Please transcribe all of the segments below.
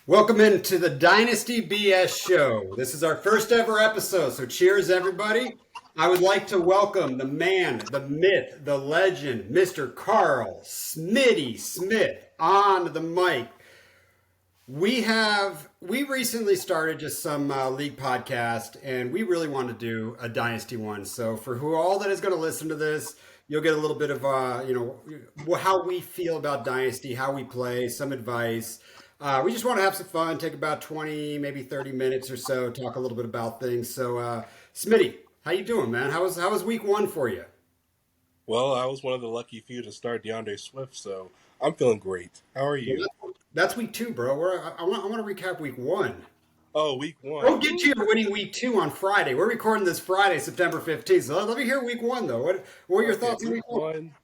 Welcome into the Dynasty BS show. This is our first ever episode, so cheers, everybody. I would like to welcome the man, the myth, the legend, Mr. Carl Smitty Smith on the mic. We recently started just some league podcast, and we really want to do a dynasty one. So for who all that is going to listen to this, you'll get a little bit of how we feel about dynasty, how we play, some advice. We just want to have some fun, take about 20, maybe 30 minutes or so, talk a little bit about things. So Smitty, how you doing, man? How was week one for you? Well, I was one of the lucky few to start DeAndre Swift, so I'm feeling great. How are Well, you? that's week two, bro. I want to recap week one. Oh, week one. We'll get to your winning week two on Friday. We're recording this Friday, September 15th. So let me hear week one, though. What were your Okay, thoughts on week one?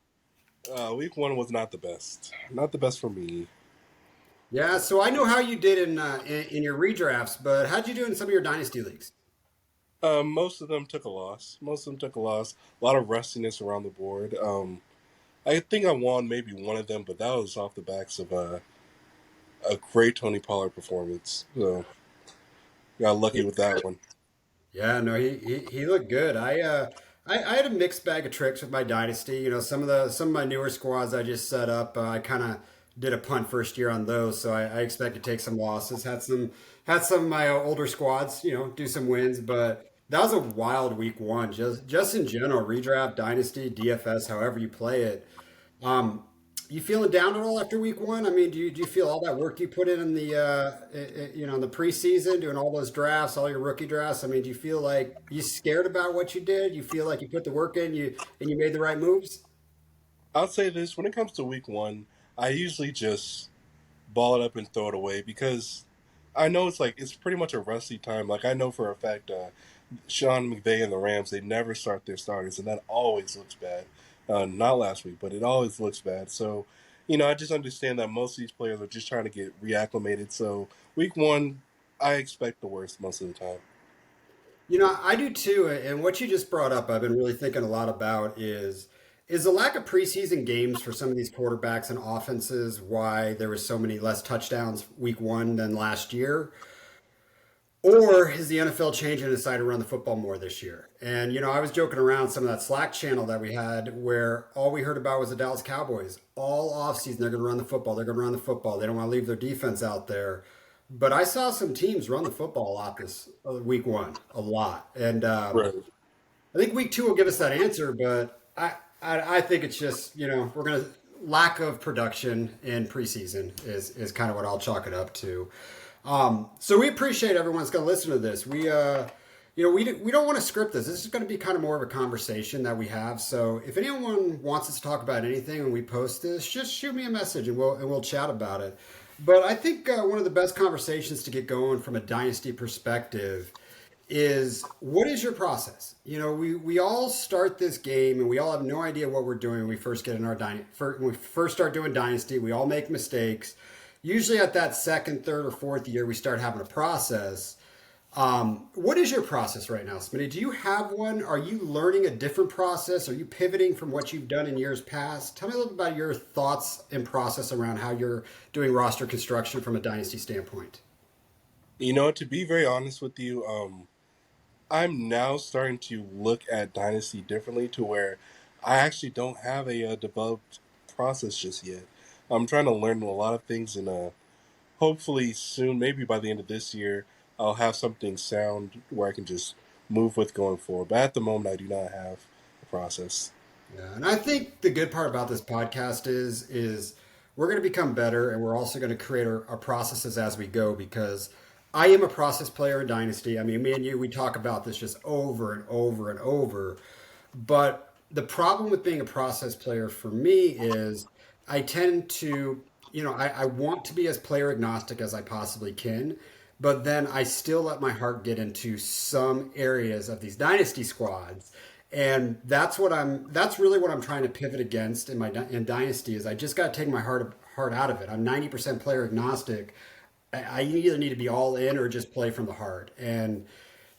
week one was not the best. Not the best for me. Yeah, so I know how you did in your redrafts, but how'd you do in some of your dynasty leagues? Most of them took a loss. Most of them took a loss. A lot of rustiness around the board. I think I won maybe one of them, but that was off the backs of a great Tony Pollard performance. So got lucky with that one. Yeah, no, he looked good. I had a mixed bag of tricks with my dynasty. You know, some of my newer squads I just set up. I kind of did a punt first year on those, so I expect to take some losses. Had some of my older squads, do some wins, but that was a wild week one. Just in general, redraft, dynasty, DFS, however you play it. Um, you feeling down at all after week one? I mean, do you feel all that work you put in the in the preseason, doing all those drafts, all your rookie drafts? I mean, do you feel like you scared about what you did? You feel like you put the work in, you made the right moves? I'll say this: when it comes to week one, I usually just ball it up and throw it away because I know it's pretty much a rusty time. Like I know for a fact, Sean McVay and the Rams, they never start their starters, and that always looks bad. Not last week, but it always looks bad. So, I just understand that most of these players are just trying to get reacclimated. So week one, I expect the worst most of the time. I do too. And what you just brought up, I've been really thinking a lot about is the lack of preseason games for some of these quarterbacks and offenses why there was so many less touchdowns week one than last year. Or is the NFL changing and decided to run the football more this year? And, I was joking around some of that Slack channel that we had where all we heard about was the Dallas Cowboys. All offseason, they're going to run the football. They're going to run the football. They don't want to leave their defense out there. But I saw some teams run the football a lot this week one, a lot. And Right. I think week two will give us that answer. But I think it's just, we're going to lack of production in preseason is kind of what I'll chalk it up to. So we appreciate everyone's going to listen to this. We don't want to script this. This is going to be kind of more of a conversation that we have. So if anyone wants us to talk about anything when we post this, just shoot me a message and we'll chat about it. But I think one of the best conversations to get going from a dynasty perspective is what is your process? We all start this game and we all have no idea what we're doing when we first get in our when we first start doing dynasty. We all make mistakes. Usually at that second, third, or fourth year, we start having a process. What is your process right now, Smitty? Do you have one? Are you learning a different process? Are you pivoting from what you've done in years past? Tell me a little bit about your thoughts and process around how you're doing roster construction from a dynasty standpoint. To be very honest with you, I'm now starting to look at Dynasty differently to where I actually don't have a developed process just yet. I'm trying to learn a lot of things, and hopefully soon, maybe by the end of this year, I'll have something sound where I can just move with going forward. But at the moment, I do not have a process. Yeah, and I think the good part about this podcast is we're going to become better, and we're also going to create our processes as we go because I am a process player in Dynasty. I mean, me and you, we talk about this just over and over and over. But the problem with being a process player for me is I tend to, I want to be as player agnostic as I possibly can, but then I still let my heart get into some areas of these dynasty squads. And that's really what I'm trying to pivot against in dynasty is I just got to take my heart out of it. I'm 90% player agnostic. I either need to be all in or just play from the heart. And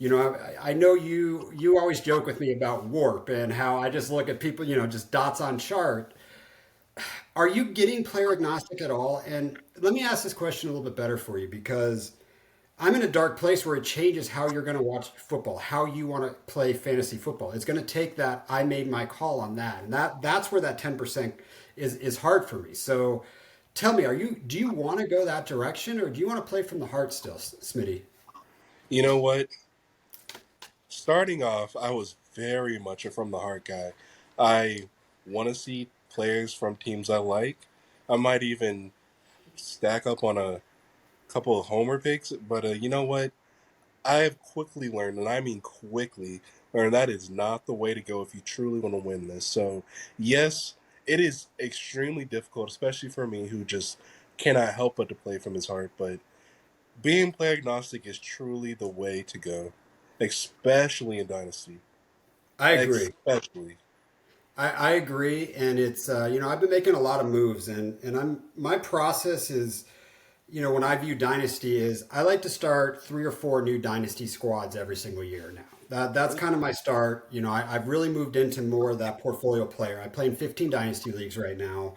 I know you always joke with me about warp and how I just look at people, just dots on chart. Are you getting player agnostic at all? And let me ask this question a little bit better for you because I'm in a dark place where it changes how you're going to watch football, how you want to play fantasy football. It's going to take that I made my call on that, and that's where that 10% is hard for me. So, tell me, are you do you want to go that direction, or do you want to play from the heart still, Smitty? You know what? Starting off, I was very much a from the heart guy. I want to see players from teams I like. I might even stack up on a couple of homer picks, but you know what? I have quickly learned, and I mean quickly learned, that is not the way to go if you truly want to win this. So, yes, it is extremely difficult, especially for me who just cannot help but to play from his heart. But being player agnostic is truly the way to go, especially in Dynasty. I agree. Especially. I agree, and it's I've been making a lot of moves, and I'm my process is when I view Dynasty is I like to start 3 or 4 new Dynasty squads every single year now. That's kind of my start. I've really moved into more of that portfolio player. I play in 15 Dynasty leagues right now.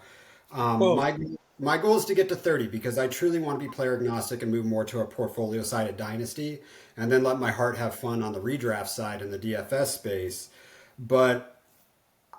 Um, Well, my my goal is to get to 30 because I truly want to be player agnostic and move more to a portfolio side of Dynasty, and then let my heart have fun on the redraft side in the DFS space. But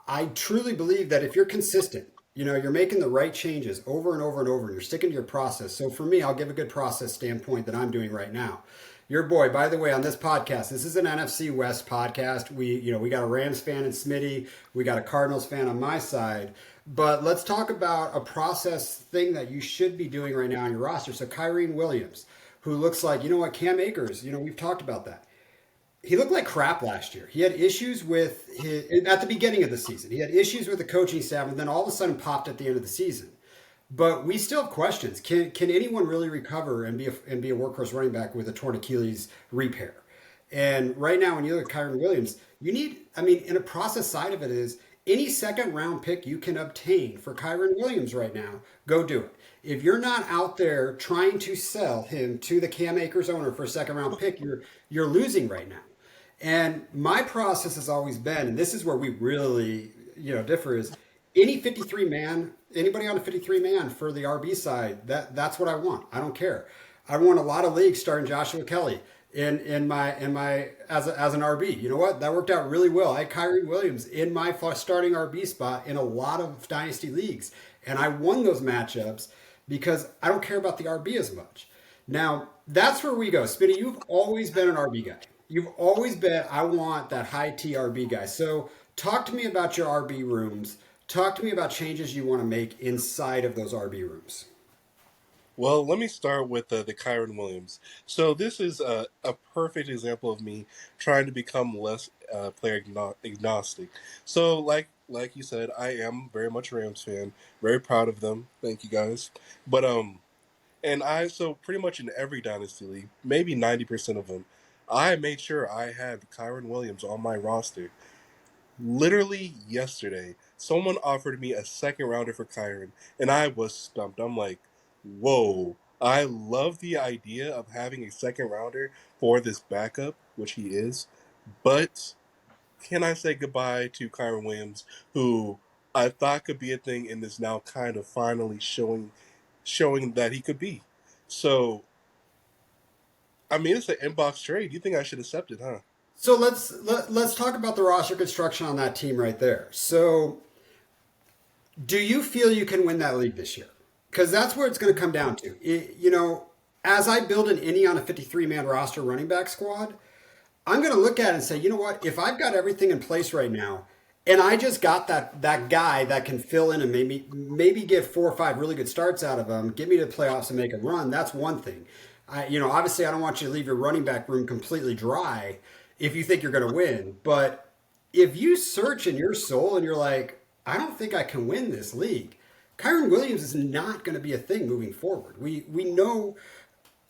I truly believe that if you're consistent, you're making the right changes over and over and over, and you're sticking to your process. So for me, I'll give a good process standpoint that I'm doing right now. Your boy, by the way, on this podcast, this is an NFC West podcast. We got a Rams fan in Smitty, we got a Cardinals fan on my side. But let's talk about a process thing that you should be doing right now on your roster. So Kyrene Williams, who looks like, Cam Akers, we've talked about that. He looked like crap last year. He had issues with his at the beginning of the season. He had issues with the coaching staff, and then all of a sudden popped at the end of the season. But we still have questions. Can anyone really recover and be a workhorse running back with a torn Achilles repair? And right now, when you look at Kyron Williams, you need. I mean, in a process side of it is any second round pick you can obtain for Kyron Williams right now. Go do it. If you're not out there trying to sell him to the Cam Akers owner for a second round pick, you're losing right now. And my process has always been, and this is where we really, differ is any 53 man, anybody on a 53 man for the RB side, that's what I want. I don't care. I won a lot of leagues starting Joshua Kelly in my as an RB. You know what? That worked out really well. I had Kyrie Williams in my starting RB spot in a lot of dynasty leagues, and I won those matchups because I don't care about the RB as much. Now, that's where we go. Spinny, you've always been an RB guy. You've always been, I want that high T RB guy. So talk to me about your RB rooms. Talk to me about changes you want to make inside of those RB rooms. well, let me start with the Kyron Williams. So this is a perfect example of me trying to become less agnostic. So like you said, I am very much a Rams fan. Very proud of them. Thank you guys. But and I so pretty much in every dynasty league, maybe 90% of them, I made sure I had Kyron Williams on my roster. Literally yesterday, someone offered me a second rounder for Kyron, and I was stumped. I'm like, whoa. I love the idea of having a second rounder for this backup, which he is, but can I say goodbye to Kyron Williams, who I thought could be a thing and is now kind of finally showing that he could be. So, I mean, it's an inbox trade. You think I should accept it, huh? So let's talk about the roster construction on that team right there. So do you feel you can win that league this year? Because that's where it's going to come down to. As I build an innie on a 53 man roster running back squad, I'm going to look at it and say, you know what? If I've got everything in place right now, and I just got that guy that can fill in and maybe get 4 or 5 really good starts out of him, get me to the playoffs and make a run. That's one thing. Obviously, I don't want you to leave your running back room completely dry if you think you're going to win. But if you search in your soul and you're like, I don't think I can win this league, Kyron Williams is not going to be a thing moving forward. We know.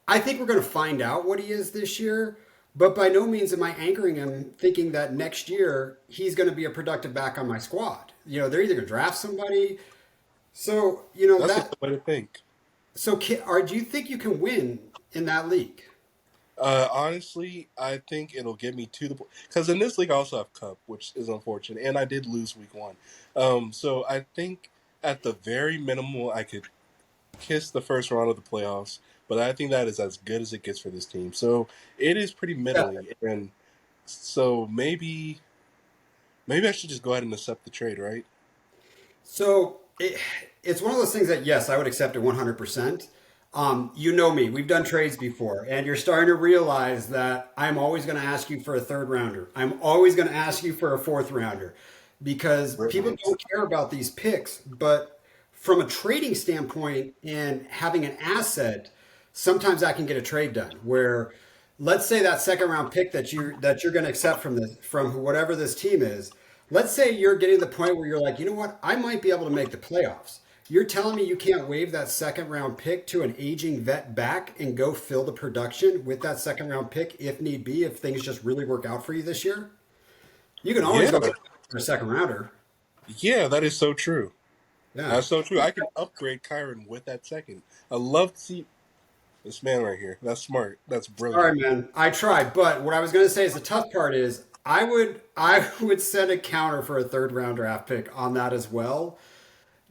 I think we're going to find out what he is this year, but by no means am I anchoring him thinking that next year he's going to be a productive back on my squad. They're either going to draft somebody. So That's a that. good way to think. So do you think you can win in that league? Honestly, I think it'll get me to the because in this league I also have Cup, which is unfortunate, and I did lose week 1. So I think at the very minimal, I could kiss the first round of the playoffs, but I think that is as good as it gets for this team. So it is pretty Yeah. middling, and so maybe I should just go ahead and accept the trade, right? So it's one of those things that yes, I would accept it 100%. You know me, we've done trades before, and you're starting to realize that I'm always going to ask you for a third rounder. I'm always going to ask you for a fourth rounder because people Brilliant. don't care about these picks. But from a trading standpoint and having an asset, sometimes I can get a trade done where let's say that second round pick that you're going to accept from whatever this team is. Let's say you're getting to the point where you're like, you know what, I might be able to make the playoffs. You're telling me you can't waive that second round pick to an aging vet back and go fill the production with that second round pick if need be, if things just really work out for you this year? You can always Yeah, go for a second rounder. yeah, that is so true. Yeah. That's so true. I can upgrade Kyron with that second. I love to see this man right here. That's smart. That's brilliant. Sorry, man. I tried, but what I was going to say is the tough part is I would send a counter for a third round draft pick on that as well.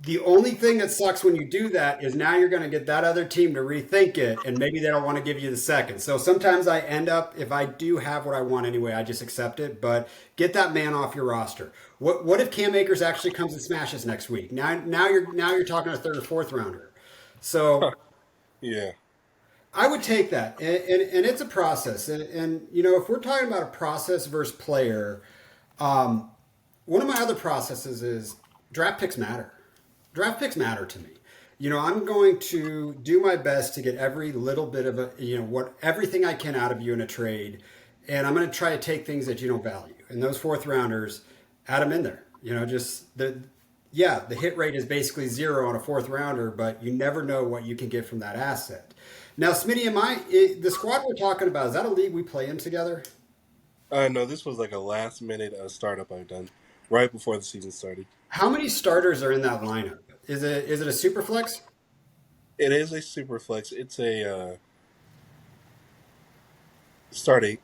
The only thing that sucks when you do that is now you're going to get that other team to rethink it, and maybe they don't want to give you the second. So sometimes I end up, if I do have what I want anyway, I just accept it. But get that man off your roster. What if Cam Akers actually comes and smashes next week? Now you're talking a third or fourth rounder. So Yeah. I would take that, and it's a process. And you know, if we're talking about a process versus player, one of my other processes is draft picks matter. Draft picks matter to me. You know, I'm going to do my best to get every little bit of what everything I can out of you in a trade, and I'm going to try to take things that you don't value. And those fourth rounders, add them in there. You know, just the hit rate is basically zero on a fourth rounder, but you never know what you can get from that asset. Now, Smitty, the squad we're talking about, is that a league we play in together? No, this was like a last minute startup I've done right before the season started. How many starters are in that lineup? Is it a super flex? It is a super flex. It's a start eight.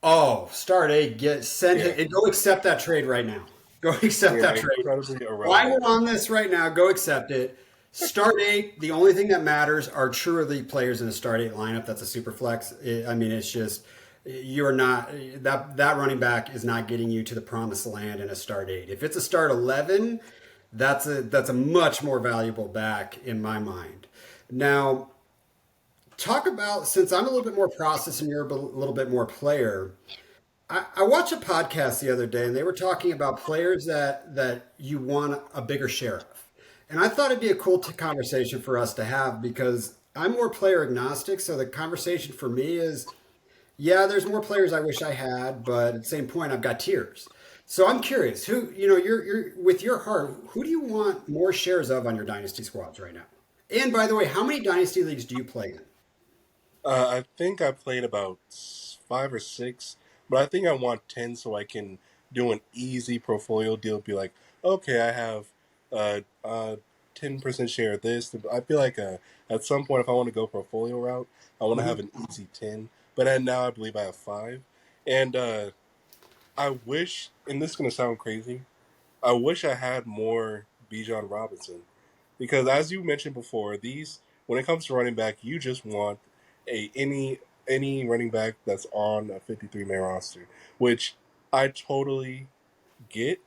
Oh, start a get send Yeah. him and go accept that trade right now. Go accept Yeah, that trade. incredibly Why we're irrelevant. on this right now, go accept it. Start eight. The only thing that matters are true elite players in the start eight lineup. That's a super flex. I mean, it's just you're not that running back is not getting you to the promised land in a start eight. If it's a start 11, that's a much more valuable back in my mind. Now, talk about since I'm a little bit more process and you're a little bit more player. I watched a podcast the other day, and they were talking about players that you want a bigger share of, and I thought it'd be a cool conversation for us to have because I'm more player agnostic. So the conversation for me is, yeah, there's more players I wish I had, but at the same point, I've got tiers. So I'm curious, who you're with your heart, who do you want more shares of on your dynasty squads right now? And by the way, how many dynasty leagues do you play in? I think I played about five or six, but I think I want 10 so I can do an easy portfolio deal. Be like, okay, I have 10% share of this. I feel like at some point, if I want to go portfolio route, I want to have Mhm. an easy 10. But now I believe I have five. And I wish, and this is going to sound crazy, I wish I had more Bijan Robinson because, as you mentioned before, these when it comes to running back, you just want a any running back that's on a 53 man roster, which I totally get,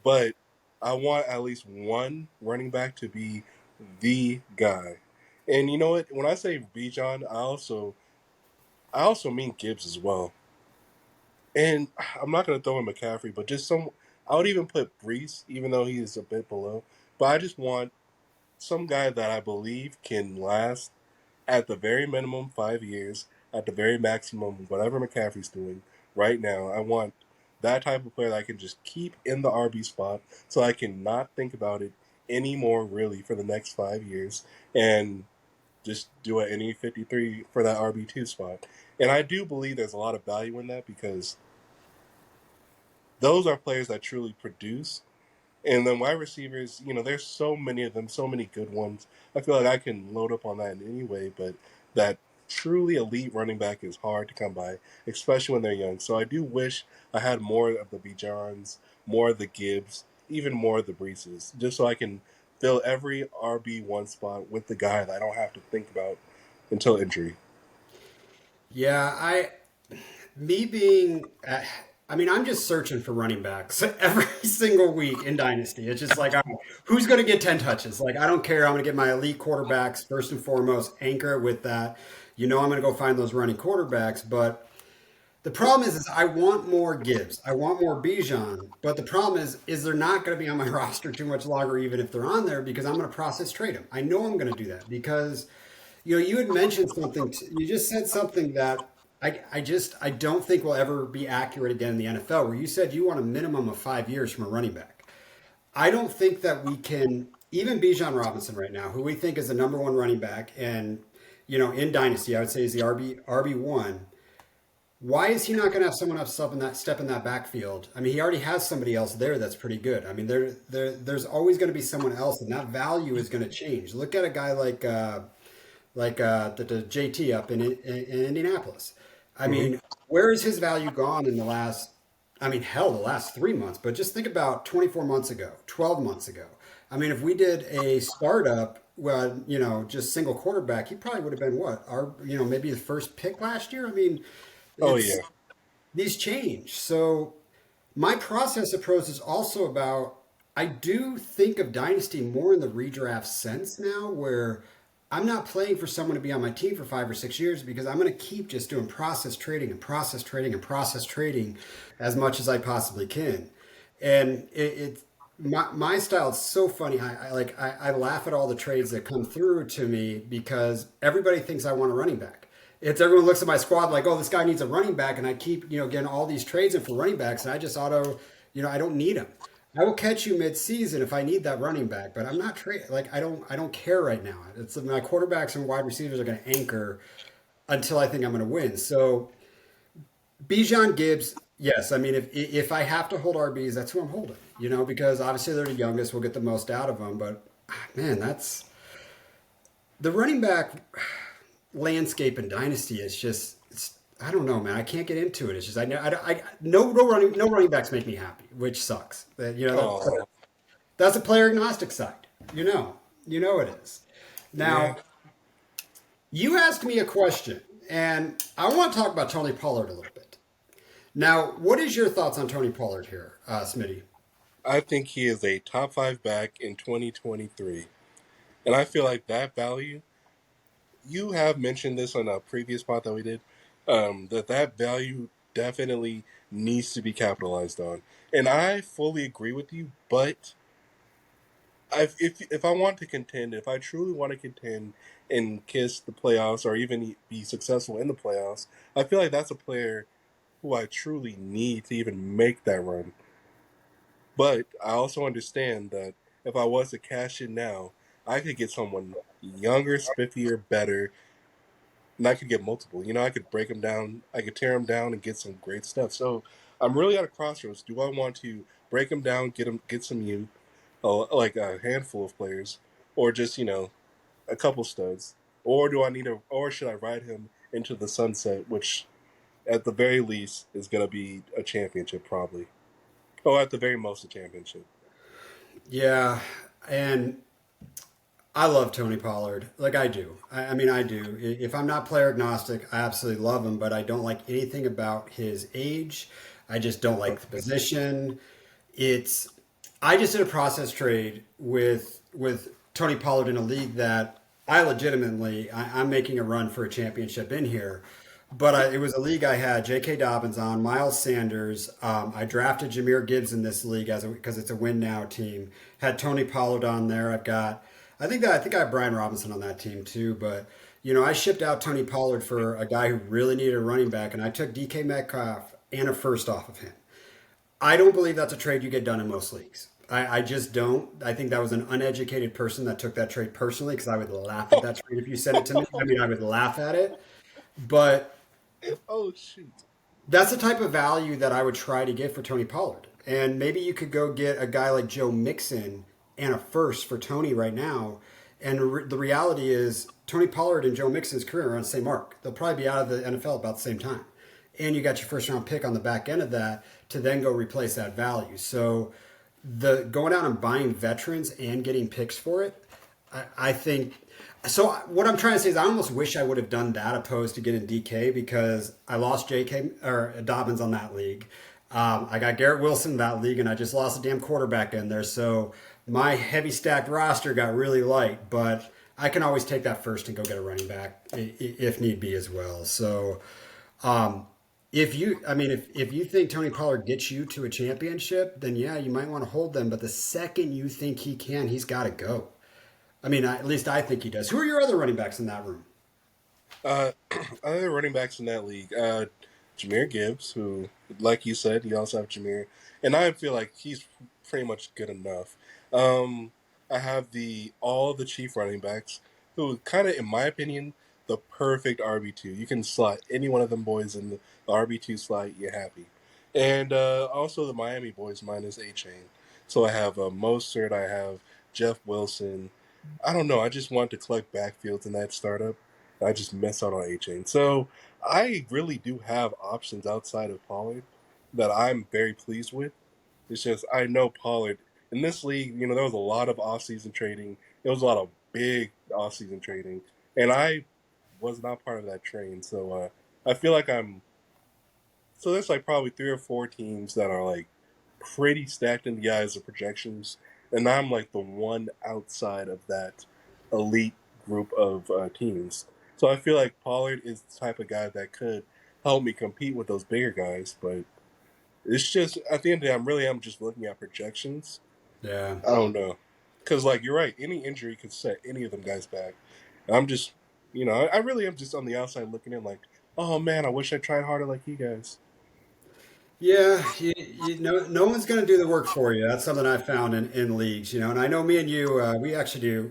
but I want at least one running back to be the guy. And you know what? When I say Bijan, I also mean Gibbs as well. And I'm not going to throw in McCaffrey, but just some. I would even put Brees, even though he is a bit below. But I just want some guy that I believe can last at the very minimum 5 years, at the very maximum whatever McCaffrey's doing right now. I want that type of player that I can just keep in the RB spot, so I can not think about it anymore really for the next 5 years, and just do it any 53 for that RB2 spot. And I do believe there's a lot of value in that because those are players that truly produce. And then wide receivers, there's so many of them, so many good ones. I feel like I can load up on that in any way, but that truly elite running back is hard to come by, especially when they're young. So I do wish I had more of the Bijans, more of the Gibbs, even more of the Breezes, just so I can fill every RB1 spot with the guy that I don't have to think about until injury. Yeah, me being, I mean, I'm just searching for running backs every single week in Dynasty. It's just like, all right, who's going to get 10 touches? Like, I don't care. I'm going to get my elite quarterbacks first and foremost, anchor it with that. I'm going to go find those running quarterbacks. But the problem is I want more Gibbs. I want more Bijan. But the problem is they're not going to be on my roster too much longer, even if they're on there, because I'm going to process trade them. I know I'm going to do that because you had mentioned something. You just said something that I don't think will ever be accurate again in the NFL. Where you said you want a minimum of 5 years from a running back. I don't think that we can. Even Bijan Robinson right now, who we think is the number one running back, and in Dynasty, I would say is the RB1. Why is he not going to have someone else step in that backfield? I mean, he already has somebody else there that's pretty good. I mean, there's always going to be someone else, and that value is going to change. Look at a guy like the JT up in Indianapolis. I Hmm. mean, where is his value gone in the last? I mean, hell, the last 3 months. But just think about 24 months ago, 12 months ago. I mean, if we did a startup, well, just single quarterback, he probably would have been what maybe the first pick last year. I mean, Oh yeah. it's these change. So my process approach is also about I do think of Dynasty more in the redraft sense now, where I'm not playing for someone to be on my team for 5 or 6 years because I'm going to keep just doing process trading and process trading and process trading as much as I possibly can. And my style is so funny. I laugh at all the trades that come through to me because everybody thinks I want a running back. It's everyone looks at my squad like, oh, this guy needs a running back, and I keep getting all these trades in for running backs, and I just I don't need them. I will catch you mid-season if I need that running back, but I'm not trade like I don't care right now. It's my quarterbacks and wide receivers are going to anchor until I think I'm going to win. So Bijan Gibbs, yes. I mean, if I have to hold RBs, that's who I'm holding. Because obviously they're the youngest, we'll get the most out of them. But man, that's the running back landscape in Dynasty is just I don't know, man. I can't get into it. It's just no running backs make me happy, which sucks. Oh That's a player agnostic side. It is. yeah. Now you asked me a question, and I want to talk about Tony Pollard a little bit. Now, what is your thoughts on Tony Pollard here, Smitty? I think he is a top five back in 2023, and I feel like that value. You have mentioned this on a previous pod that we did. That value definitely needs to be capitalized on, and I fully agree with you. But if I want to contend, if I truly want to contend and kiss the playoffs, or even be successful in the playoffs, I feel like that's a player who I truly need to even make that run. But I also understand that if I was to cash in now, I could get someone younger, spiffier, better, and I could get multiple. I could break them down, I could tear them down, and get some great stuff. So I'm really at a crossroads. Do I want to break them down, get some youth, like a handful of players, or just a couple studs, or or should I ride him into the sunset, which at the very least is going to be a championship probably, or at the very most a championship. Yeah, and I love Tony Pollard. Like I do. I mean, I do. If I'm not player agnostic, I absolutely love him, but I don't like anything about his age. I just don't like the position. It's I just did a process trade with Tony Pollard in a league that I'm making a run for a championship in here. But it was a league I had J.K. Dobbins on, Miles Sanders. I drafted Jameer Gibbs in this league because it's a win now team. Had Tony Pollard on there. I think I have Brian Robinson on that team too. But I shipped out Tony Pollard for a guy who really needed a running back, and I took DK Metcalf and a first off of him. I don't believe that's a trade you get done in most leagues. I just don't. I think that was an uneducated person that took that trade personally because I would laugh at that trade if you sent it to me. I mean, I would laugh at it. But Oh shoot! that's the type of value that I would try to get for Tony Pollard. And maybe you could go get a guy like Joe Mixon and a first for Tony right now. And the reality is, Tony Pollard and Joe Mixon's career are on the same arc. They'll probably be out of the NFL about the same time. And you got your first round pick on the back end of that to then go replace that value. So the going out and buying veterans and getting picks for it, I think. So what I'm trying to say is I almost wish I would have done that opposed to getting DK because I lost JK or Dobbins on that league. I got Garrett Wilson in that league, and I just lost a damn quarterback in there. So my heavy stacked roster got really light, but I can always take that first and go get a running back if need be as well. So if you, I mean, if you think Tony Pollard gets you to a championship, then yeah, you might want to hold them. But the second you think he can, he's got to go. I mean, at least I think he does. Who are your other running backs in that room? Uh, other running backs in that league, Jameer Gibbs, who, like you said, you also have Jameer, and I feel like he's pretty much good enough. Um, I have the all the Chief running backs, who kind of, in my opinion, the perfect RB2. You can slot any one of them boys in the RB2 slot, you're happy. And also the Miami boys minus A Chain. So I have Mostert, I have Jeff Wilson. I don't know. I just want to collect backfields in that startup. I just miss out on A Chain. So I really do have options outside of Pollard that I'm very pleased with. It's just I know Pollard in this league. There was a lot of off-season trading. There was a lot of big off-season trading, and I was not part of that train. So I feel like I'm. So there's like probably three or four teams that are like pretty stacked in the eyes of projections, and I'm like the one outside of that elite group of teams. So I feel like Pollard is the type of guy that could help me compete with those bigger guys, but it's just at the end of the day, I'm just looking at projections. Yeah. I don't know, because like you're right, any injury could set any of them guys back. I'm just, I really am just on the outside looking in, like, oh man, I wish I tried harder like you guys. Yeah, you know, no one's going to do the work for you. That's something I found in leagues, and I know me and you,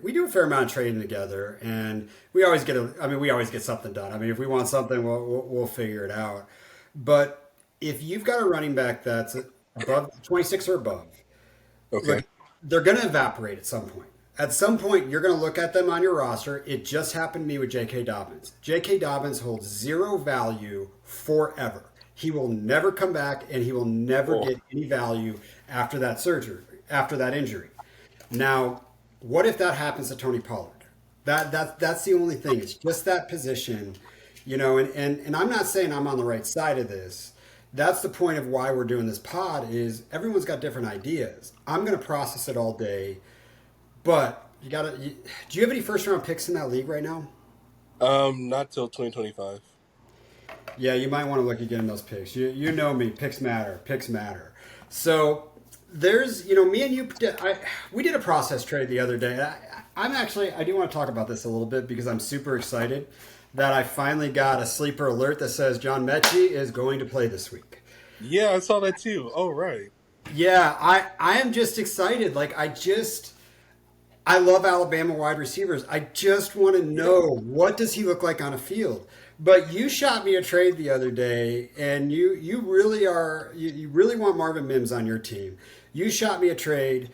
we do a fair amount of trading together, and we always get something done. I mean, if we want something, we'll figure it out. But if you've got a running back that's above 26 or above, look, Okay. they're going to evaporate at some point. At some point, you're going to look at them on your roster. It just happened to me with J.K. Dobbins. J.K. Dobbins holds zero value forever. He will never come back, and he will never Oh, get any value after that surgery, after that injury. Now, what if that happens to Tony Pollard? That's the only thing. It's just that position, and I'm not saying I'm on the right side of this. That's the point of why we're doing this pod is everyone's got different ideas. I'm going to process it all day, but do you have any first round picks in that league right now? not till 2025. Yeah, you might want to look at getting those picks. You know me, picks matter, picks matter. So there's, me and you, we did a process trade the other day. I do want to talk about this a little bit because I'm super excited that I finally got a sleeper alert that says John Mechie is going to play this week. Yeah, I saw that too. Oh, right. Yeah, I am just excited. I love Alabama wide receivers. I just want to know what does he look like on a field. But you shot me a trade the other day, and you really you really want Marvin Mims on your team. You shot me a trade,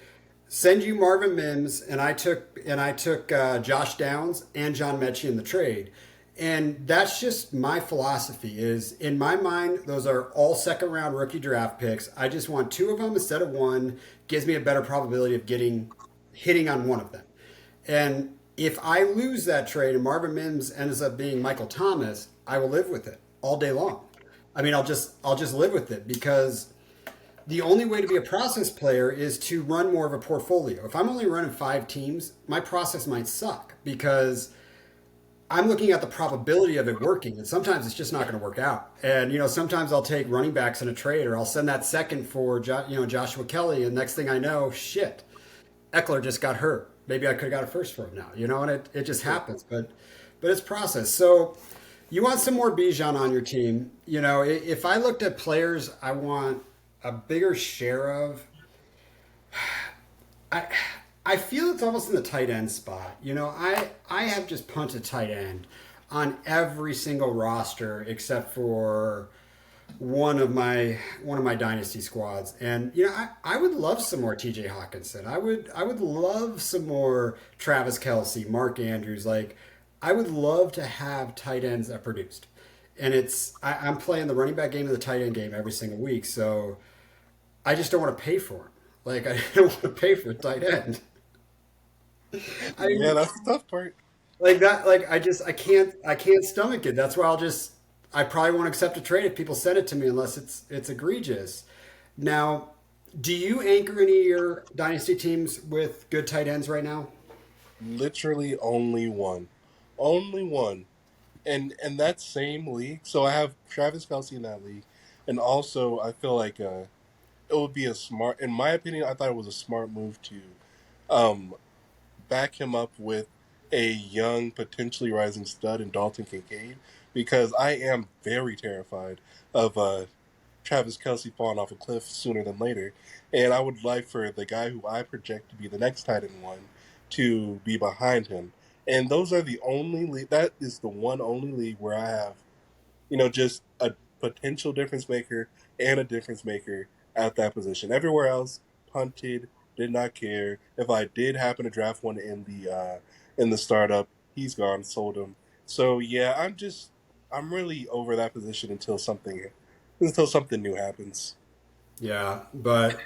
send you Marvin Mims, and I took Josh Downs and John Mechie in the trade. And that's just my philosophy is in my mind, those are all second round rookie draft picks. I just want two of them instead of one. Gives me a better probability of hitting on one of them. And if I lose that trade and Marvin Mims ends up being Michael Thomas, I will live with it all day long. I mean, I'll just live with it because the only way to be a process player is to run more of a portfolio. If I'm only running 5 teams, my process might suck because I'm looking at the probability of it working, and sometimes it's just not going to work out. And sometimes I'll take running backs in a trade, or I'll send that second for Joshua Kelly, and next thing I know, shit, Eckler just got hurt. Maybe I could have got a first for him now, and it just happens. But it's process. So you want some more Bijan on your team. If I looked at players I want a bigger share of, I I feel it's almost in the tight end spot. I have just punted tight end on every single roster except for one of my dynasty squads. And I would love some more TJ Hawkinson. I would love some more Travis Kelsey, Mark Andrews. Like I would love to have tight ends that produced. And I'm playing the running back game and the tight end game every single week, so I just don't want to pay for them. Like I didn't want to pay for a tight end. I Yeah, mean, that's the tough part. like that. Like I can't stomach it. That's why I probably won't accept a trade if people send it to me unless it's egregious. Now, do you anchor any of your dynasty teams with good tight ends right now? Literally only one, only one, and that same league. So I have Travis Kelsey in that league, and also I feel like it would be a smart, in my opinion, I thought it was a smart move to um, back him up with a young, potentially rising stud in Dalton Kincaid, because I am very terrified of Travis Kelsey falling off a cliff sooner than later. And I would like for the guy who I project to be the next tight end one to be behind him. And those are the only league, that is the one only league where I have, just a potential difference maker and a difference maker at that position. Everywhere else, punted, did not care. If I did happen to draft one in the startup, he's gone, sold him. So yeah, I'm really over that position until something new happens. Yeah, but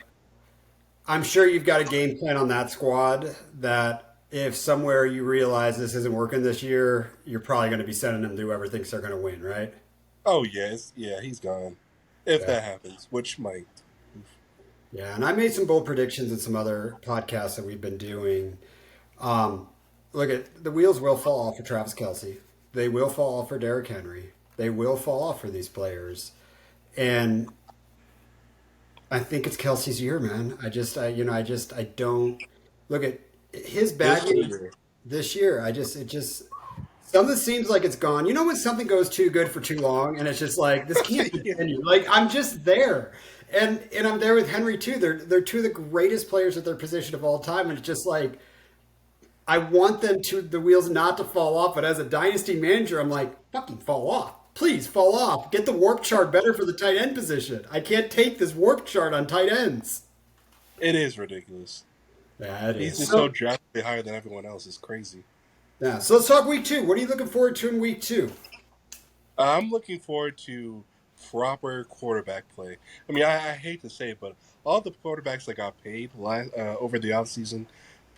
I'm sure you've got a game plan on that squad that if somewhere you realize this isn't working this year, you're probably going to be sending them to whoever thinks they're going to win, right? Oh yes, yeah, he's gone. If Yeah. that happens, which might. Yeah, and I made some bold predictions in some other podcasts that we've been doing. Um, Look at the wheels will fall off for Travis Kelsey. They will fall off for Derrick Henry. They will fall off for these players. And I think it's Kelsey's year, man. I don't look at his bad This games year. this year. It just something seems like it's gone. You know when something goes too good for too long, and it's just like this can't Yeah, continue. Like I'm just there, and I'm there with Henry too. They're two of the greatest players at their position of all time, and it's just like I want the wheels not to fall off. But as a dynasty manager, I'm like fucking fall off. Please fall off. Get the warp chart better for the tight end position. I can't take this warp chart on tight ends. it is ridiculous. Yeah, it He's is. just so So drastically higher than everyone else. It's crazy. yeah, so let's talk week 2. What are you looking forward to in week 2? I'm looking forward to proper quarterback play. I mean, I hate to say it, but all the quarterbacks that got paid over the offseason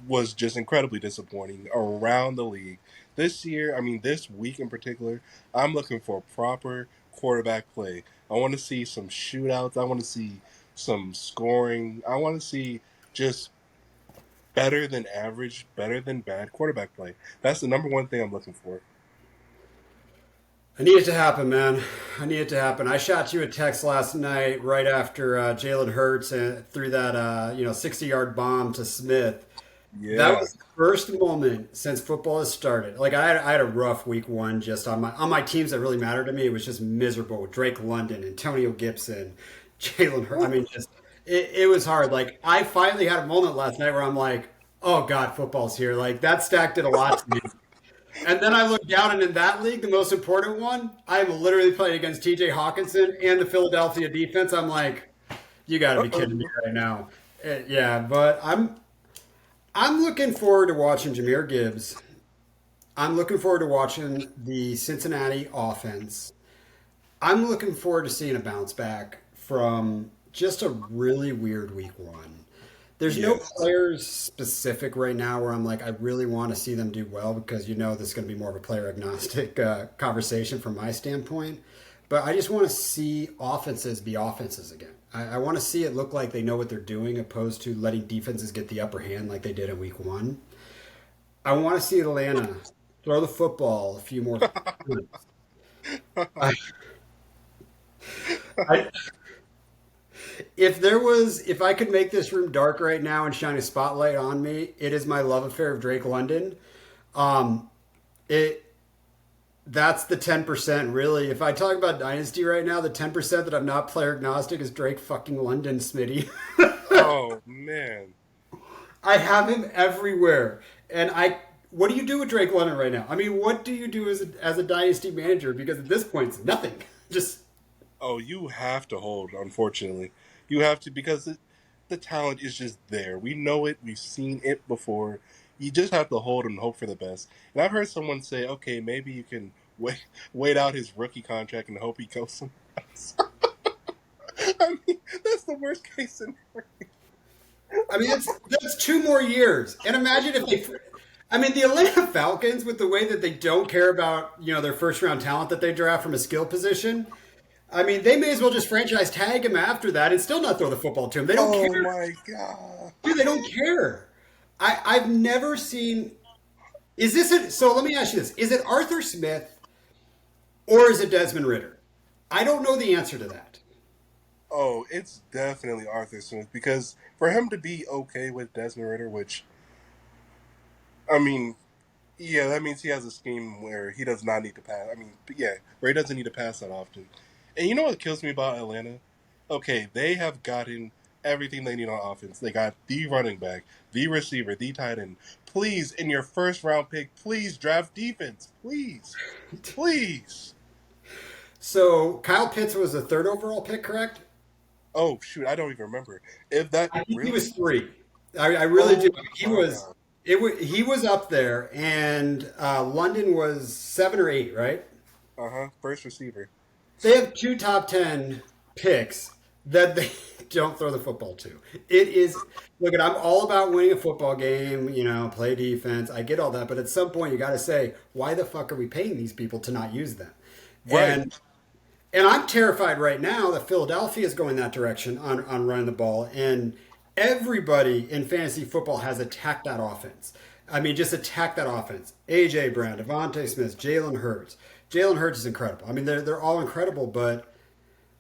was just incredibly disappointing around the league. This year, I mean, this week in particular, I'm looking for proper quarterback play. I want to see some shootouts. I want to see some scoring. I want to see just better than average, better than bad quarterback play. That's the number one thing I'm looking for. I need it to happen, man. I need it to happen. I shot you a text last night right after Jalen Hurts threw that 60-yard bomb to Smith. That Yeah. was the first moment since football has started. Like I had a rough week 1 just on my teams that really mattered to me. It was just miserable. Drake London, Antonio Gibson, Jalen Hurts. I mean, just it was hard. Like I finally had a moment last night where I'm like, oh God, football's here. Like that stack did a lot to me. And then I look down, and in that league, the most important one, I'm literally playing against T.J. Hawkinson and the Philadelphia defense. I'm like, you got to be kidding me Uh-oh. right now. Yeah, but I'm looking forward to watching Jameer Gibbs. I'm looking forward to watching the Cincinnati offense. I'm looking forward to seeing a bounce back from just a really weird week 1. There's no Yes. players specific right now where I'm like, I really want to see them do well because this is going to be more of a player agnostic conversation from my standpoint. But I just want to see offenses be offenses again. I want to see it look like they know what they're doing opposed to letting defenses get the upper hand like they did in week 1. I want to see Atlanta throw the football a few more times. I, I, if I could make this room dark right now and shine a spotlight on me, it is my love affair of Drake London. Um, it that's the 10% really. If I talk about Dynasty right now, the 10% that I'm not player agnostic is Drake fucking London, Smitty. Oh man. I have him everywhere, and What do you do with Drake London right now? I mean, what do you do as a Dynasty manager? Because at this point, it's nothing. Just Oh, you have to hold. Unfortunately, you have to because the talent is just there. We know it. We've seen it before. You just have to hold and hope for the best. And I've heard someone say, "Okay, maybe you can wait out his rookie contract and hope he goes somewhere else." I mean, that's the worst case scenario. I mean, that's 2 more years. And imagine if they, I mean, the Atlanta Falcons, with the way that they don't care about their first round talent that they draft from a skill position. I mean, they may as well just franchise tag him after that and still not throw the football to him. They don't Oh care, my god. dude. They don't care. I've never seen. Is this a, so? Let me ask you this: is it Arthur Smith or is it Desmond Ritter? I don't know the answer to that. Oh, it's definitely Arthur Smith because for him to be okay with Desmond Ritter, which I mean, yeah, that means he has a scheme where he does not need to pass. I mean, yeah, where he doesn't need to pass that often. And you know what kills me about Atlanta? Okay, they have gotten everything they need on offense. They got the running back, the receiver, the tight end. Please, in your first round pick, please draft defense. Please. Please. So Kyle Pitts was the third overall pick, correct? Oh shoot, I don't even remember. If that I think he was really. 3. I really do. Oh He my was. god. He was up there, and London was 7 or 8, right? Uh-huh. First receiver. They have 2 top 10 picks that they don't throw the football to. It is look at I'm all about winning a football game, play defense. I get all that, but at some point you got to say, why the fuck are we paying these people to not use them? Right. And I'm terrified right now that Philadelphia is going that direction on running the ball. And everybody in fantasy football has attacked that offense. I mean, just attack that offense. AJ Brown, Devontae Smith, Jalen Hurts. Jalen Hurts is incredible. I mean, they're all incredible, but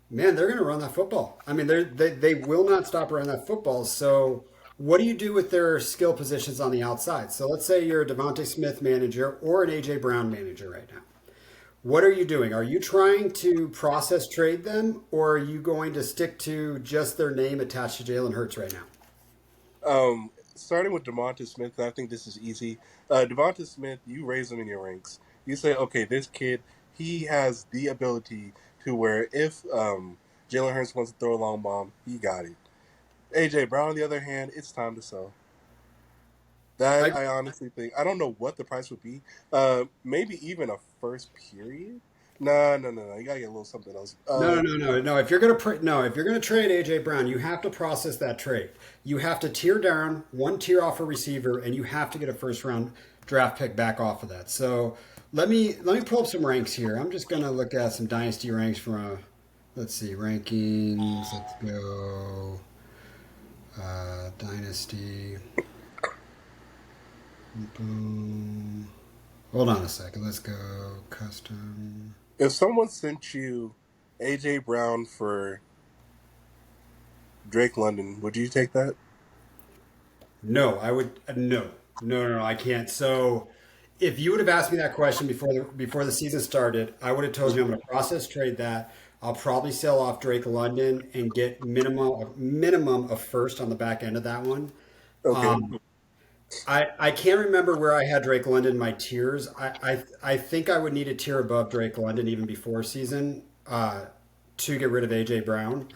man, they're going to run that football. I mean, they will not stop running that football. So, what do you do with their skill positions on the outside? So, let's say you're a Devontae Smith manager or an AJ Brown manager right now. What are you doing? Are you trying to process trade them, or are you going to stick to just their name attached to Jalen Hurts right now? Starting with Devonta Smith, I think this is easy. Devonta Smith, you raise him in your ranks. You say, okay, this kid, he has the ability to where if Jalen Hurts wants to throw a long bomb, he got it. AJ Brown, on the other hand, it's time to sell. That I, I honestly think I don't know what the price would be. Maybe even a first period. No, no, no, no. You gotta get a little something else. no. If you're gonna no, if you're gonna trade AJ Brown, you have to process that trade. You have to tier down 1 tier off a receiver, and you have to get a first round draft pick back off of that. So let me pull up some ranks here. I'm just gonna look at some dynasty ranks from a let's see rankings. Let's go dynasty. Boom. Hold on a second. Let's go custom. If someone sent you AJ Brown for Drake London, would you take that? No, I would no. I can't. So, if you would have asked me that question before the season started, I would have told you I'm going to process trade that. I'll probably sell off Drake London and get minimum of first on the back end of that one. Okay. Um, I can't remember where I had Drake London in my tiers. I think I would need a tier above Drake London even before season to get rid of AJ Brown.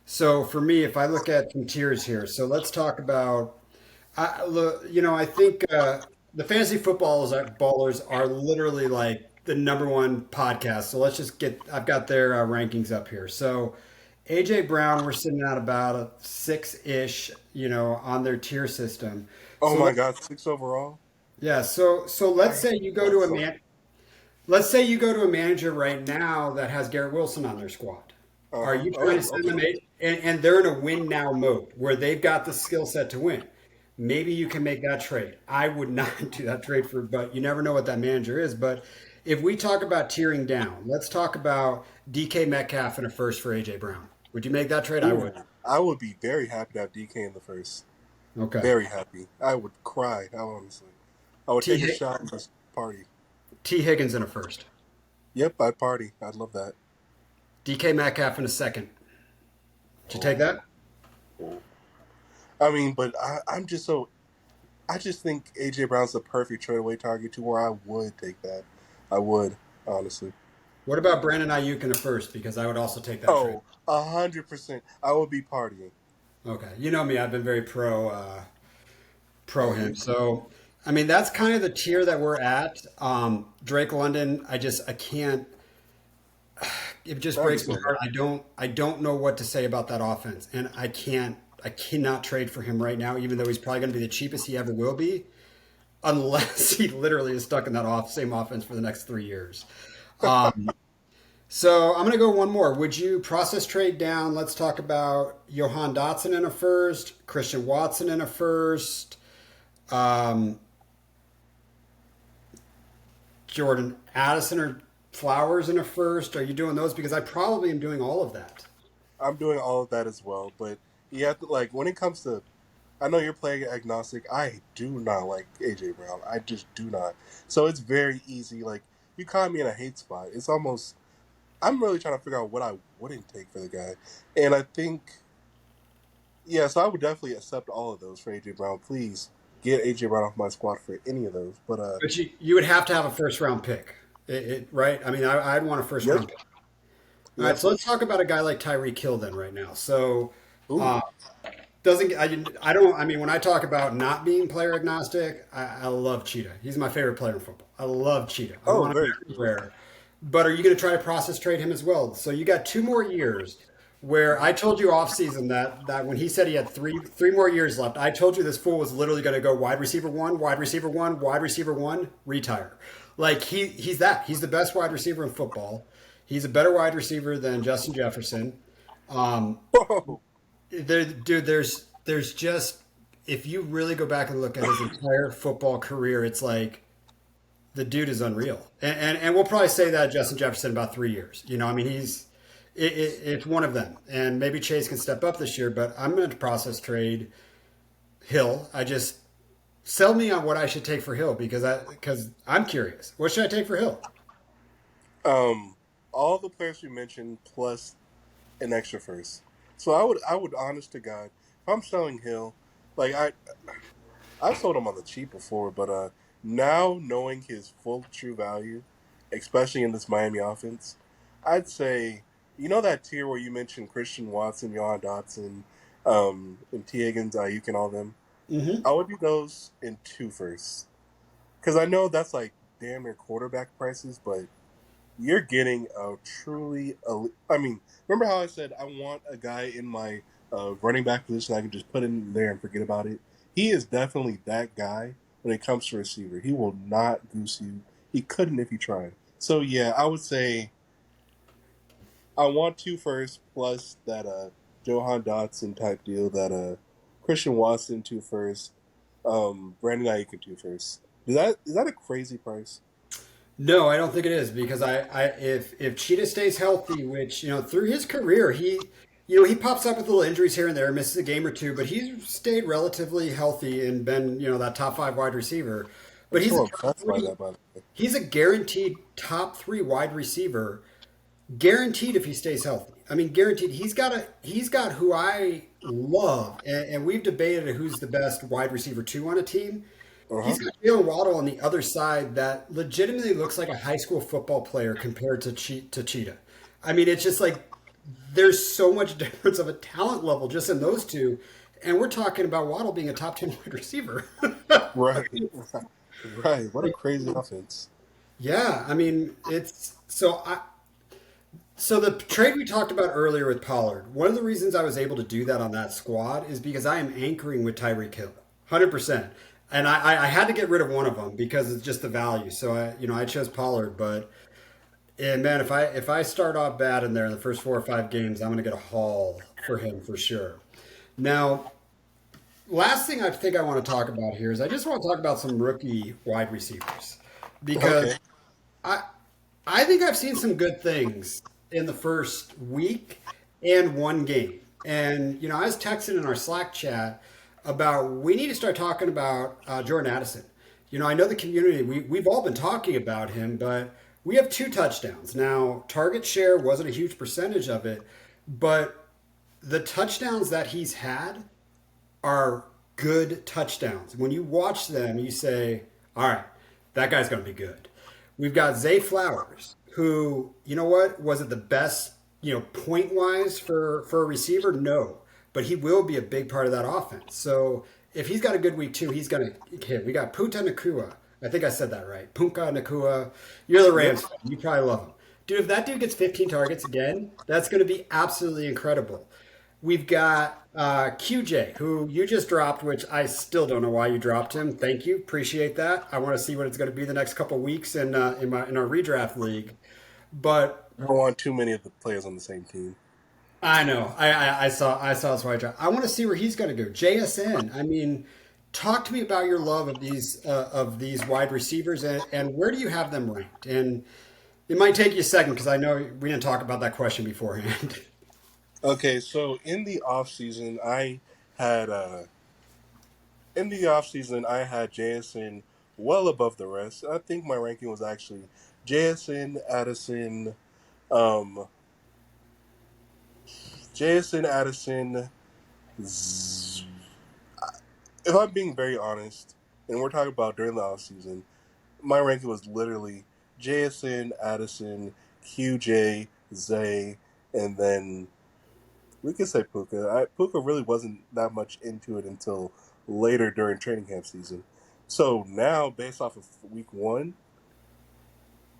So for me, if I look at some tiers here, so let's talk about. I think the fantasy ballers are literally like the number one podcast. So let's just get. I've got their rankings up here. So AJ Brown, we're sitting at about a 6-ish, on their tier system. Oh So my let's God, six overall. yeah. So let's say you go to That's a so. man. Let's say you go to a manager right now that has Garrett Wilson on their squad. Uh Are huh. you trying to Oh, send them okay. eight? And they're in a win now mode where they've got the skill set to win. Maybe you can make that trade. I would not do that trade but you never know what that manager is. But if we talk about tearing down, let's talk about DK Metcalf and a first for AJ Brown. Would you make that trade? I would. Ooh, I would be very happy to have DK in the first. Okay. Very happy. I would cry. Honestly, I would T. take a Hi- shot and just party. T. Higgins in a first. Yep, I'd party. I'd love that. DK Metcalf in a second. Did you take Oh, that? oh. I mean, but I'm just so. I just think AJ Brown's the perfect trade away target to where I would take that. I would, honestly. What about Brandon Ayuk in a first? Because I would also take that trade. Oh, 100%. I would be partying. Okay. You know me. I've been very pro Oh, him. you. So, I mean, that's kind of the tier that we're at. Drake London, I can't. It just I breaks my understand heart. that. I don't know what to say about that offense, and I can't. I cannot trade for him right now, even though he's probably going to be the cheapest he ever will be, unless he literally is stuck in that same offense for the next 3 years. So I'm going to go one more. Would you process trade down? Let's talk about Johan Dotson in a first, Christian Watson in a first, um, Jordan Addison or Flowers in a first. Are you doing those? Because I probably am doing all of that. I'm doing all of that as well, but you have to like when it comes to. I know you're playing agnostic. I do not like AJ Brown. I just do not. So it's very easy. Like you caught me in a hate spot. It's almost. I'm really trying to figure out what I wouldn't take for the guy, and I think yeah. So I would definitely accept all of those for AJ Brown. Please get AJ Brown off my squad for any of those. But But you would have to have a first round pick, right? I mean, I'd want a first yep, round pick. All right, yep. so let's talk about a guy like Tyreek Hill then right now. So Ooh, uh, doesn't I don't I mean when I talk about not being player agnostic, I love Cheetah. He's my favorite player in football. I love Cheetah. I oh, want him very cool. everywhere. But are you going to try to process trade him as well? So you got 2 more years. Where I told you off season that when he said he had three more years left, I told you this fool was literally going to go wide receiver one, wide receiver one, wide receiver one, retire. Like he's the best wide receiver in football. He's a better wide receiver than Justin Jefferson. Um, Whoa. dude, there's just if you really go back and look at his entire football career, it's like the dude is unreal. And we'll probably say that Justin Jefferson in about 3 years. You know, I mean it's one of them. And maybe Chase can step up this year, but I'm going to process trade Hill. I just sell me on what I should take for Hill because I'm curious. What should I take for Hill? Um, all the players we mentioned plus an extra first. So I would honest to God, if I'm selling Hill, like I've sold him on the cheap before, but now knowing his full true value, especially in this Miami offense, I'd say that tier where you mentioned Christian Watson, Johan Dotson, and T Higgins, Ayuk, and all them. Hmm. I would do those in two first because I know that's like damn near quarterback prices, but you're getting a truly. I mean, remember how I said I want a guy in my running back position I can just put in there and forget about it? He is definitely that guy when it comes to receiver. He will not goose you. He couldn't if he tried. So yeah, I would say I want two first plus that Johan Dotson type deal, that Christian Watson two first, Brandon Ayuk two first. Is that a crazy price? No, I don't think it is because if Cheetah stays healthy, which through his career he pops up with little injuries here and there, misses a game or two, but he's stayed relatively healthy and been that top five wide receiver. I'm But he's a so top impressed by three that, by the way. he's a guaranteed top three wide receiver, guaranteed if he stays healthy. I mean, guaranteed. He's got who I love, and we've debated who's the best wide receiver two on a team. Uh huh. He's got Jalen Waddle on the other side that legitimately looks like a high school football player compared to Cheetah. I mean, it's just like there's so much difference of a talent level just in those two, and we're talking about Waddle being a top 10 wide receiver. Right. Right. What a crazy offense. Yeah, I mean, so the trade we talked about earlier with Pollard, one of the reasons I was able to do that on that squad is because I am anchoring with Tyreek Hill, 100%. And I had to get rid of one of them because it's just the value. So I chose Pollard, but and man, if I start off bad in there in the first 4 or 5 games, I'm going to get a haul for him for sure. Now, last thing I think I want to talk about here is I just want to talk about some rookie wide receivers Okay. because I I think I've seen some good things in the first week and one game. And I was texting in our Slack chat about we need to start talking about Jordan Addison. I know the community, we've all been talking about him, but we have 2 touchdowns. Now, target share wasn't a huge percentage of it, but the touchdowns that he's had are good touchdowns. When you watch them, you say, all right, that guy's going to be good. We've got Zay Flowers, who, you know what, was it the best, point wise for a receiver? No, but he will be a big part of that offense. So if he's got a good week too, he's going to hit. We got Puka Nakua. I think I said that right. Puka Nakua. You're the Yep. Rams fan. You probably love him. Dude, if that dude gets 15 targets again, that's going to be absolutely incredible. We've got QJ, who you just dropped, which I still don't know why you dropped him. Thank you, appreciate that. I want to see what it's going to be the next couple weeks in our redraft league. But I don't want too many of the players on the same team. I know I saw that's why I dropped. I want to see where he's going to go. JSN. I mean, talk to me about your love of these wide receivers and where do you have them ranked? And it might take you a second because I know we didn't talk about that question beforehand. Okay, so had in the off season I had JSN well above the rest. I think my ranking was actually JSN, Addison, um, JSN, Addison. Z- if I'm being very honest, and we're talking about during the off season, my ranking was literally JSN, Addison, QJ, Zay, and then we could say Puka. Puka really wasn't that much into it until later during training camp season. So now, based off of week one,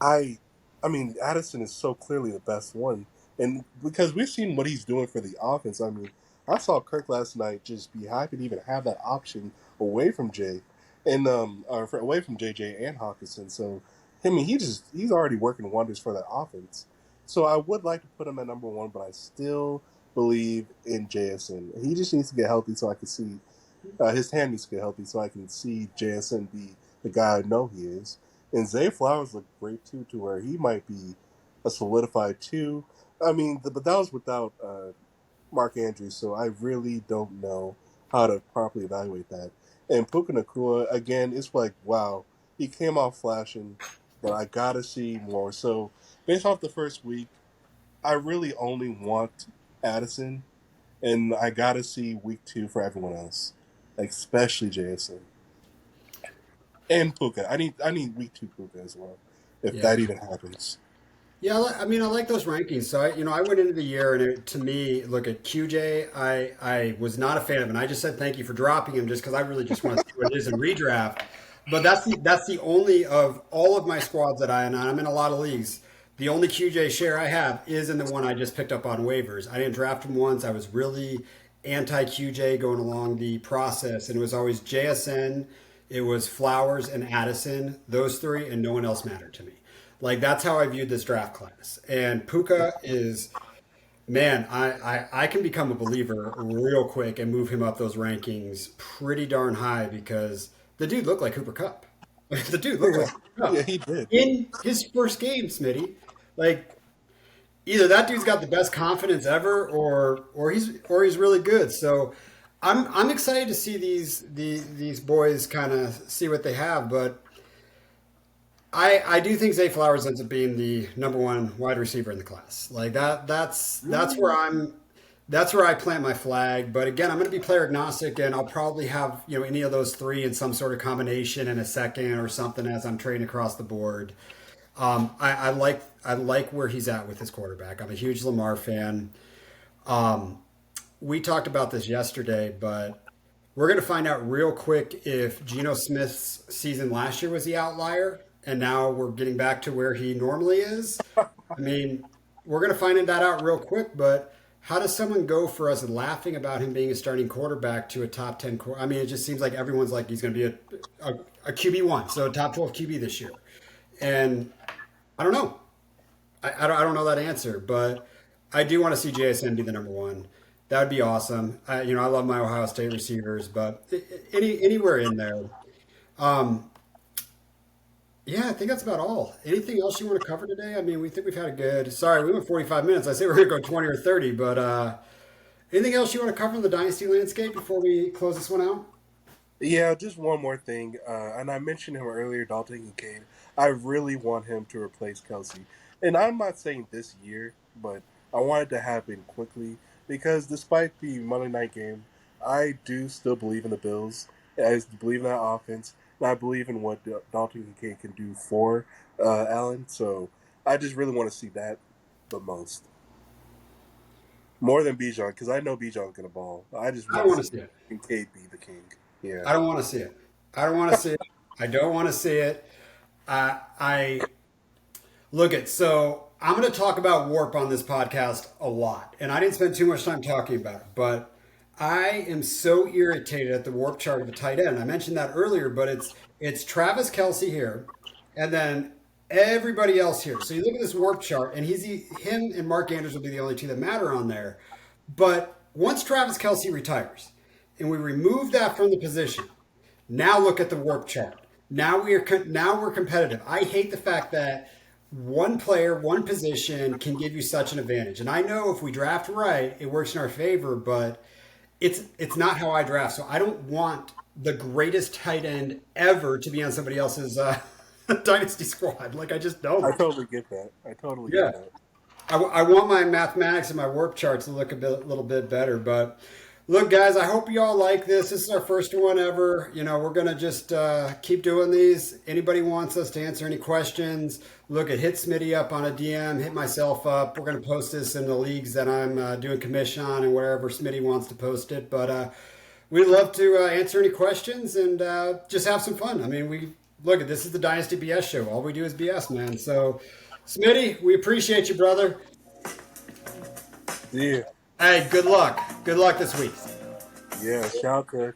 I, I mean, Addison is so clearly the best one, and because we've seen what he's doing for the offense. I mean, I saw Kirk last night just be happy to even have that option away from Jay, and away from JJ and Hawkinson. So, I mean, he's already working wonders for that offense. So I would like to put him at number one, but I still believe in JSN. He just needs to get healthy so I can see his hand needs to get healthy so I can see JSN be the guy I know he is. And Zay Flowers looked great too, to where he might be a solidified two. I mean, but that was without Mark Andrews, so I really don't know how to properly evaluate that. And Puka Nakua, again, it's like, wow, he came off flashing, but I gotta see more. So, based off the first week, I really only want Addison, and I gotta see week two for everyone else, like especially JSN and Puka. I need week two Puka as well, if Yeah. that even happens. Yeah, I mean, I like those rankings. So I went into the year, and to me, look at QJ. I was not a fan of him. And I just said thank you for dropping him, just because I really just want to see what it is in redraft. But that's the only of all of my squads that and I'm in a lot of leagues. The only QJ share I have is in the one I just picked up on waivers. I didn't draft him once. I was really anti QJ going along the process, and it was always JSN, it was Flowers and Addison, those three, and no one else mattered to me. Like that's how I viewed this draft class. And Puka is, man, I can become a believer real quick and move him up those rankings pretty darn high because the dude looked like Cooper Cup. The dude looked like Cooper Yeah, Cup he did. in his first game, Smitty. Like either that dude's got the best confidence ever, or he's really good. So I'm excited to see these boys kind of see what they have, but I do think Zay Flowers ends up being the number one wide receiver in the class. Like that's where that's where I plant my flag. But again, I'm going to be player agnostic, and I'll probably have any of those three in some sort of combination in a second or something as I'm trading across the board. I like where he's at with his quarterback. I'm a huge Lamar fan. We talked about this yesterday, but we're going to find out real quick if Geno Smith's season last year was the outlier, and now we're getting back to where he normally is. I mean, we're going to find that out real quick, but how does someone go for us laughing about him being a starting quarterback to a top 10 I mean, it just seems like everyone's like he's going to be a QB1, so a top 12 QB this year. And I don't know. I don't know that answer, but I do want to see JSN be the number one. That would be awesome. I love my Ohio State receivers, but anywhere in there. Um, yeah, I think that's about all. Anything else you want to cover today? I mean, we think we've had a good. Sorry, we went 45 minutes. I say we're going to go 20 or 30, but anything else you want to cover in the dynasty landscape before we close this one out? Yeah, just one more thing, and I mentioned him earlier, Dalton Kincaid. I really want him to replace Kelsey, and I'm not saying this year, but I want it to happen quickly because despite the Monday night game, I do still believe in the Bills. I believe in that offense, and I believe in what Dalton Kincaid can do for Allen. So I just really want to see that the most, more than Bijan, because I know Bijan's gonna ball. I just I want don't to want see to see it. Kincaid be the king. Yeah. I don't want to see it. I don't want to see it. I don't want to see it. I look at so I'm going to talk about warp on this podcast a lot, and I didn't spend too much time talking about it, but I am so irritated at the warp chart of a tight end. I mentioned that earlier, but it's Travis Kelsey here, and then everybody else here. So you look at this warp chart, and him and Mark Andrews will be the only two that matter on there. But once Travis Kelsey retires, and we remove that from the position, now look at the warp chart. Now we're competitive. I hate the fact that one player, one position can give you such an advantage. And I know if we draft right, it works in our favor, but it's not how I draft. So I don't want the greatest tight end ever to be on somebody else's dynasty squad. Like I just I don't. totally get that. I totally Yeah. get that. I want my mathematics and my warp charts to look little bit better. But look, guys, I hope you all like this. This is our first one ever. We're gonna just keep doing these. Anybody wants us to answer any questions? Look at hit Smitty up on a DM, hit myself up. We're gonna post this in the leagues that I'm doing commission on and wherever Smitty wants to post it. But we'd love to answer any questions and just have some fun. I mean, this is the Dynasty BS show. All we do is BS, man. So. Smitty, we appreciate you, brother. Yeah. Hey, good luck. Good luck this week. Yeah. Shout out to